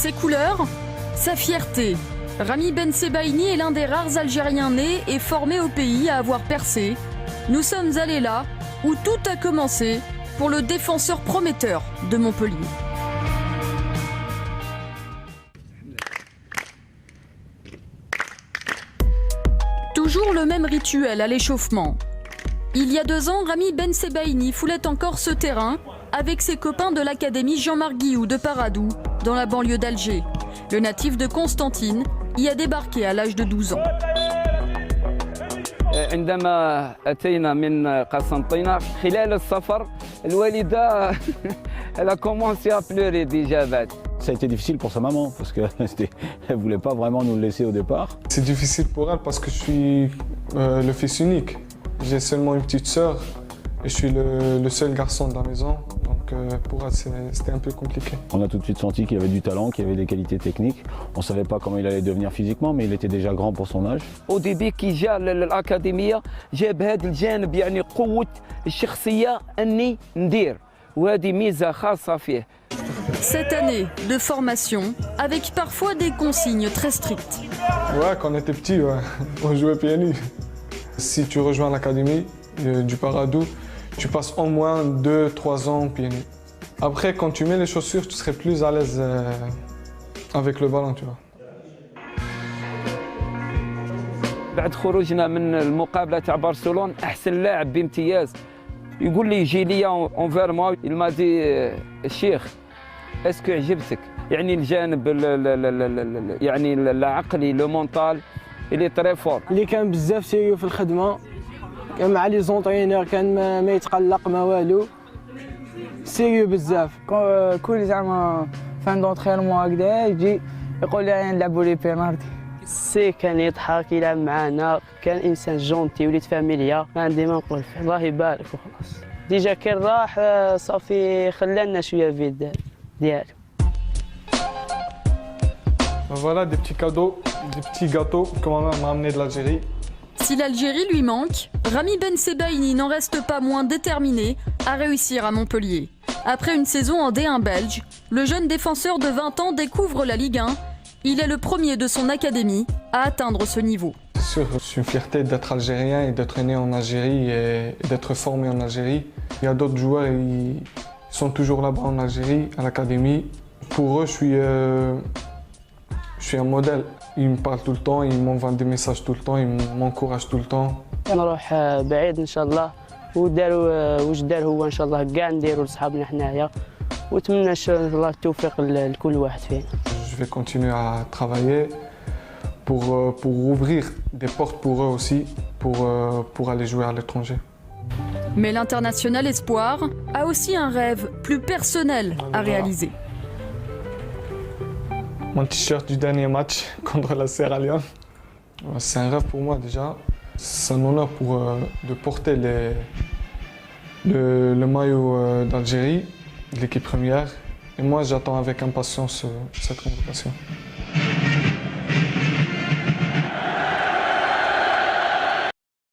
Ses couleurs, sa fierté. Ramy Bensebaini est l'un des rares Algériens nés et formés au pays à avoir percé. Nous sommes allés là où tout a commencé pour le défenseur prometteur de Montpellier. Toujours le même rituel à l'échauffement. Il y a 2 ans, Ramy Bensebaini foulait encore ce terrain avec ses copains de l'académie Jean-Marc Guillou de Paradou, dans la banlieue d'Alger. Le natif de Constantine y a débarqué à l'âge de 12 ans. عندما أتينا من قسنطينة خلال السفر الوالدة elle a commencé à pleurer déjà. Ça a été difficile pour sa maman parce qu'elle ne voulait pas vraiment nous le laisser au départ. C'est difficile pour elle parce que je suis le fils unique. J'ai seulement une petite sœur et je suis le seul garçon de la maison. Donc pour elle, c'était un peu compliqué. On a tout de suite senti qu'il avait du talent, qu'il avait des qualités techniques. On ne savait pas comment il allait devenir physiquement, mais il était déjà grand pour son âge. Au début كي جاء للأكاديمية جاب هذا الجانب يعني قوة الشخصية أني ندير وهذه ميزة خاصة فيه. Cette année de formation, avec parfois des consignes très strictes. Ouais, quand on était petit, ouais, on jouait pieds nus. Si tu rejoins l'académie du Paradou, tu passes au moins 2-3 ans pieds nus. Après, quand tu mets les chaussures, tu serais plus à l'aise avec le ballon, tu vois. بعد خروجنا من المقابلة تاع برشلونة أحسن لاعب بامتياز. يقول لي يجي لي اونفير موا il m'a dit الشيخ اسكو عجبتك يعني الجانب يعني العقلي لو مونطال اللي تري فور. اللي كان بزاف سيريو في الخدمه كان مع لي زونطرينور كان ما يتقلق ما والو سيريو بزاف. كل زعما فان دونترينمون هكذا يجي يقول لي نلعبوا لي بينالتي. سي كان يضحك يلعب معانا كان انسان جونتي وليد فاميليا ما عندي ما نقول فيه الله يبارك وخلاص. ديجا كي راح صافي خلانا شويه فيد ديالو. Voilà des petits cadeaux, des petits gâteaux que ma mère m'a amené de l'Algérie. Si l'Algérie lui manque, Ramy Bensebaini n'en reste pas moins déterminé à réussir à Montpellier. Après une saison en D1 belge, le jeune défenseur de 20 ans découvre la Ligue 1. Il est le premier de son académie à atteindre ce niveau. C'est sûr, je suis une fierté d'être algérien et d'être né en Algérie et d'être formé en Algérie. Il y a d'autres joueurs, ils sont toujours là-bas en Algérie, à l'académie. Pour eux, je suis un modèle. Ils me parlent tout le temps, ils m'envoient des messages tout le temps, ils m'encouragent tout le temps. نروح بعيد ان شاء الله وداروا واش دار هو ان شاء الله كاع نديروا لصحابنا حنايا ونتمنى ان شاء الله التوفيق لكل واحد فينا. Je vais continuer à travailler pour ouvrir des portes pour eux aussi, pour aller jouer à l'étranger. Mais l'international espoir a aussi un rêve plus personnel à réaliser. Mon t-shirt du dernier match contre la Sierra Leone, c'est un rêve pour moi déjà. C'est un honneur de porter le maillot d'Algérie, de l'équipe première. Et moi, j'attends avec impatience cette convocation.